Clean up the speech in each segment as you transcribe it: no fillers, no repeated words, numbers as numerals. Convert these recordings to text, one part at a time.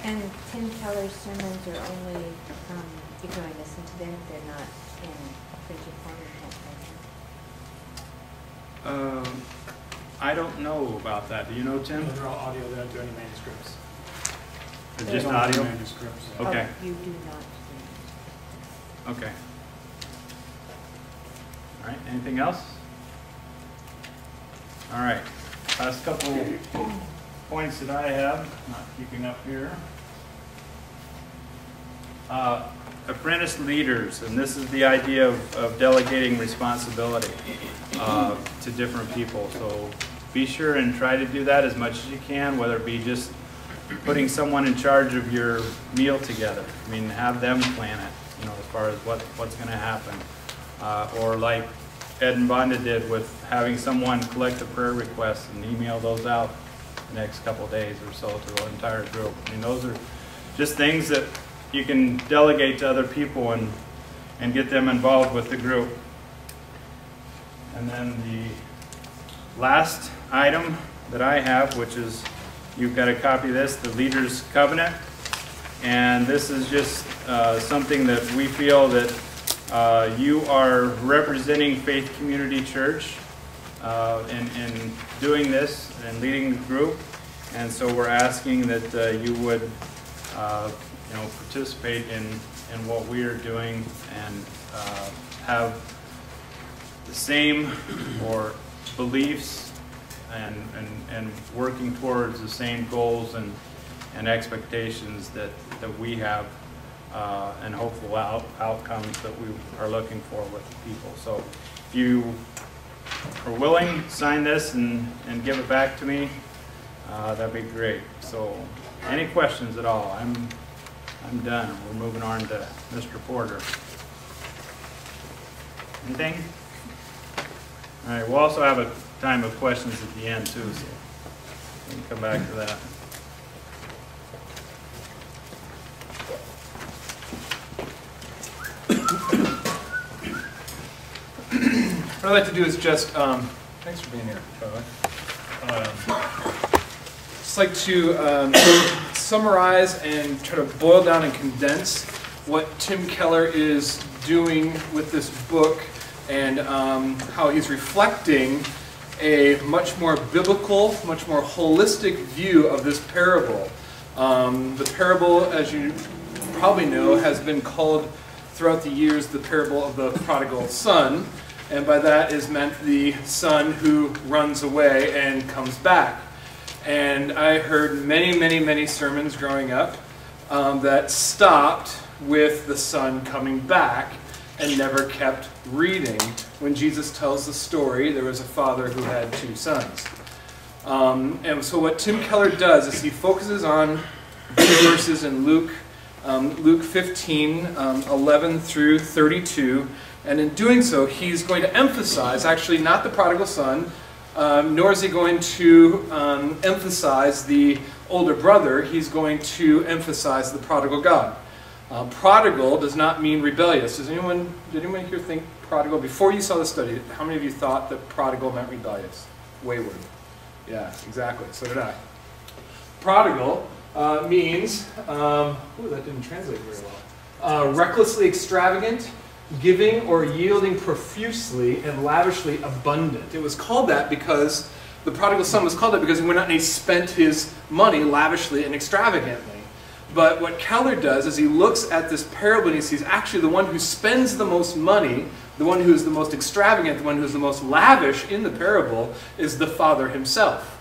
And Tim Keller's sermons are only, you can only listen to them, they're not in printed form, you can't type them. I don't know about that. Do you know, Tim? No, they're all audio. They don't do any manuscripts. They're They just don't do audio? manuscripts. Yeah. Okay. Oh, you do not. Okay. All right, anything else? All right, last couple points that I have, not keeping up here. Apprentice leaders, and this is the idea of delegating responsibility to different people. So be sure and try to do that as much as you can, whether it be just putting someone in charge of your meal together. I mean, have them plan it, you know, as far as what's going to happen. Or like Ed and Bonda did with having someone collect the prayer requests and email those out the next couple of days or so to the entire group. I mean, those are just things that you can delegate to other people and get them involved with the group. And then the last item that I have, which is, you've got a copy of this, the Leaders' Covenant. And this is just something that we feel that you are representing Faith Community Church in doing this and leading the group. And so we're asking that you would participate in what we are doing and have the same or beliefs and working towards the same goals and expectations that we have and hopeful outcomes that we are looking for with the people. So if you are willing, sign this and give it back to me. That'd be great. So any questions at all? I'm done. We're moving on to Mr. Porter. Anything? All right, we'll also have a time of questions at the end too, so we can come back to that. What I'd like to do is just, thanks for being here, by the way. Just like to summarize and try to boil down and condense what Tim Keller is doing with this book and how he's reflecting a much more biblical, much more holistic view of this parable. The parable, as you probably know, has been called throughout the years the parable of the prodigal son. And by that is meant the son who runs away and comes back. And I heard many, many, many sermons growing up that stopped with the son coming back and never kept reading. When Jesus tells the story, there was a father who had two sons. And so what Tim Keller does is he focuses on verses in Luke 15, 11 through 32. And in doing so, he's going to emphasize, actually not the prodigal son, nor is he going to emphasize the older brother. He's going to emphasize the prodigal God. Prodigal does not mean rebellious. Did anyone here think prodigal? Before you saw the study, how many of you thought that prodigal meant rebellious? Wayward. Yeah, exactly. So did I. Prodigal means, that didn't translate very well. Recklessly extravagant, giving or yielding profusely and lavishly abundant. It was called that because the prodigal son was called that because he went out and he spent his money lavishly and extravagantly. But what Keller does is he looks at this parable and he sees actually the one who spends the most money, the one who is the most extravagant, the one who is the most lavish in the parable is the father himself.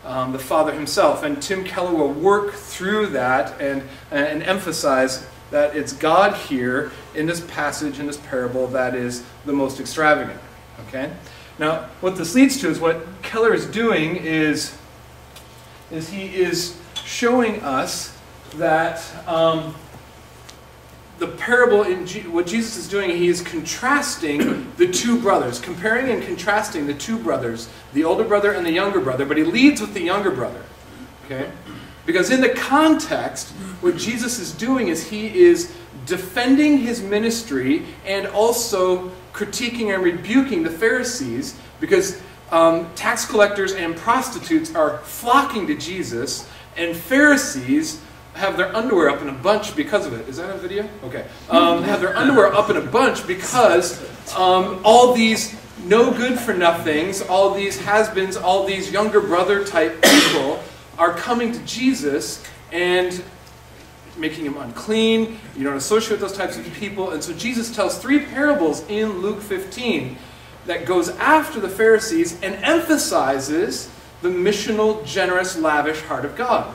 The father himself. And Tim Keller will work through that and emphasize that it's God here in this passage, in this parable, that is the most extravagant. Okay? Now, what this leads to is what Keller is doing is he is showing us that the parable, what Jesus is doing, he is contrasting the two brothers, comparing and contrasting the two brothers, the older brother and the younger brother, but he leads with the younger brother. Okay? Because in the context, what Jesus is doing is he is defending his ministry and also critiquing and rebuking the Pharisees because tax collectors and prostitutes are flocking to Jesus and Pharisees have their underwear up in a bunch because of it. Is that a video? Okay. Have their underwear up in a bunch because all these no good for nothings, all these has-beens, all these younger brother type people are coming to Jesus and making him unclean. You don't associate with those types of people. And so Jesus tells 3 parables in Luke 15 that goes after the Pharisees and emphasizes the missional, generous, lavish heart of God.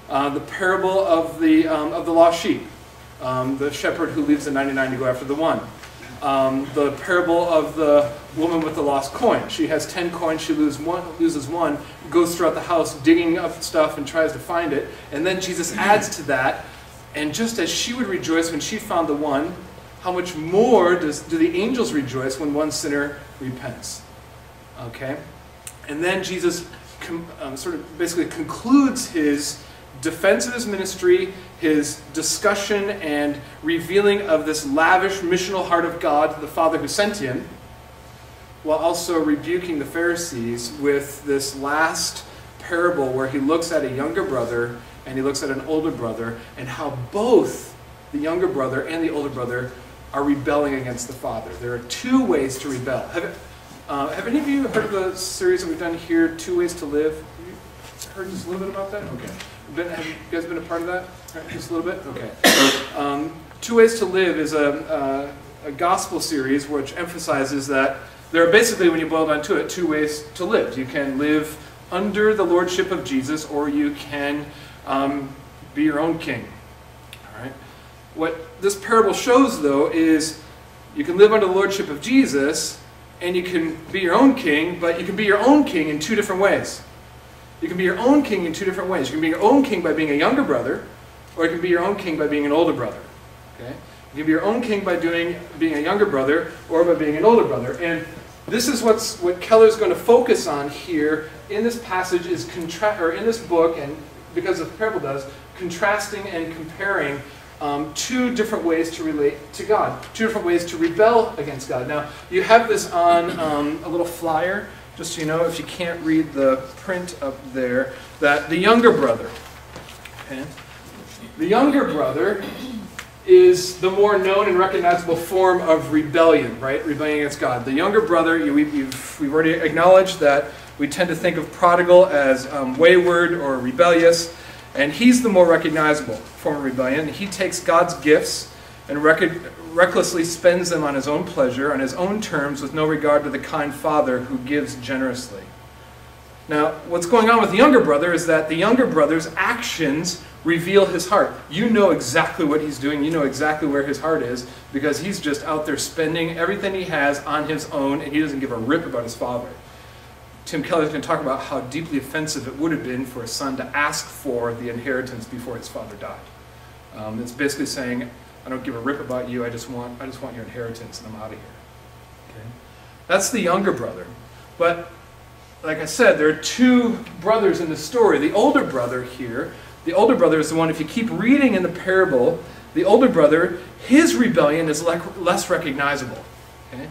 The parable of the lost sheep, the shepherd who leaves the 99 to go after the one. The parable of the woman with the lost coin. She has 10 coins, she loses one, goes throughout the house digging up stuff and tries to find it. And then Jesus adds to that, and just as she would rejoice when she found the one, how much more do the angels rejoice when one sinner repents? Okay? And then Jesus sort of basically concludes his defense of his ministry, his discussion and revealing of this lavish missional heart of God, the Father who sent him, while also rebuking the Pharisees with this last parable where he looks at a younger brother and he looks at an older brother, and how both the younger brother and the older brother are rebelling against the Father. There are 2 ways to rebel. Have any of you heard of the series that we've done here, 2 Ways to Live? Have you heard just a little bit about that? Okay. Have you guys been a part of that? Just a little bit? Okay. 2 Ways to Live is a gospel series which emphasizes that there are basically, when you boil down to it, 2 ways to live. You can live under the lordship of Jesus, or you can be your own king. All right. What this parable shows, though, is you can live under the lordship of Jesus, and you can be your own king, but you can be your own king in 2 different ways. You can be your own king in 2 different ways. You can be your own king by being a younger brother, or you can be your own king by being an older brother. Okay? You can be your own king by being a younger brother, or by being an older brother. And this is what Keller's going to focus on here in this passage, is in this book, and because the parable does, contrasting and comparing 2 different ways to relate to God, 2 different ways to rebel against God. Now, you have this on a little flyer, just so you know, if you can't read the print up there, that the younger brother, okay? The younger brother is the more known and recognizable form of rebellion, right? Rebellion against God. The younger brother, we've already acknowledged that we tend to think of Prodigal as wayward or rebellious, and he's the more recognizable form of rebellion. He takes God's gifts and recklessly spends them on his own pleasure, on his own terms, with no regard to the kind Father who gives generously. Now, what's going on with the younger brother is that the younger brother's actions reveal his heart. You know exactly what he's doing. You know exactly where his heart is, because he's just out there spending everything he has on his own, and he doesn't give a rip about his father. Tim Keller's going to talk about how deeply offensive it would have been for a son to ask for the inheritance before his father died. It's basically saying, I don't give a rip about you, I just want your inheritance, and I'm out of here. Okay? That's the younger brother. But, like I said, there are 2 brothers in the story. The older brother here, the older brother is the one, if you keep reading in the parable, the older brother, his rebellion is less recognizable. Okay?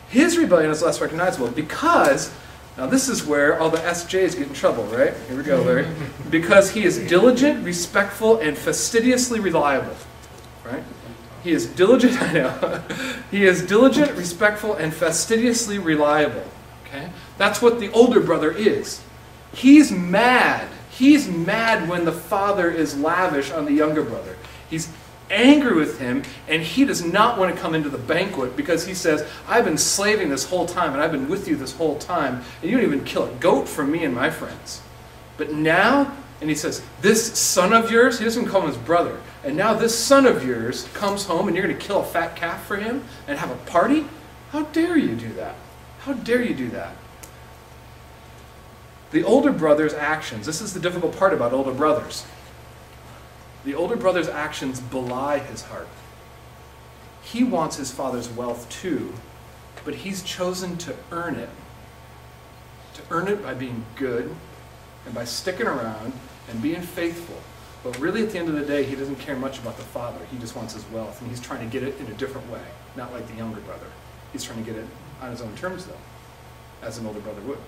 His rebellion is less recognizable because, now this is where all the SJs get in trouble, right? Here we go, Larry. Because he is diligent, respectful, and fastidiously reliable. Right? He is diligent, I know. He is diligent, respectful, and fastidiously reliable. Okay? That's what the older brother is. He's mad. He's mad when the father is lavish on the younger brother. He's angry with him, and he does not want to come into the banquet because he says, I've been slaving this whole time, and I've been with you this whole time, and you don't even kill a goat for me and my friends. But now, and he says, this son of yours, he doesn't call him his brother, and now this son of yours comes home and you're going to kill a fat calf for him and have a party? How dare you do that? How dare you do that? The older brother's actions, this is the difficult part about older brothers. The older brother's actions belie his heart. He wants his father's wealth too, but he's chosen to earn it. To earn it by being good and by sticking around and being faithful. But really at the end of the day, he doesn't care much about the father. He just wants his wealth, and he's trying to get it in a different way, not like the younger brother. He's trying to get it on his own terms, though, as an older brother would.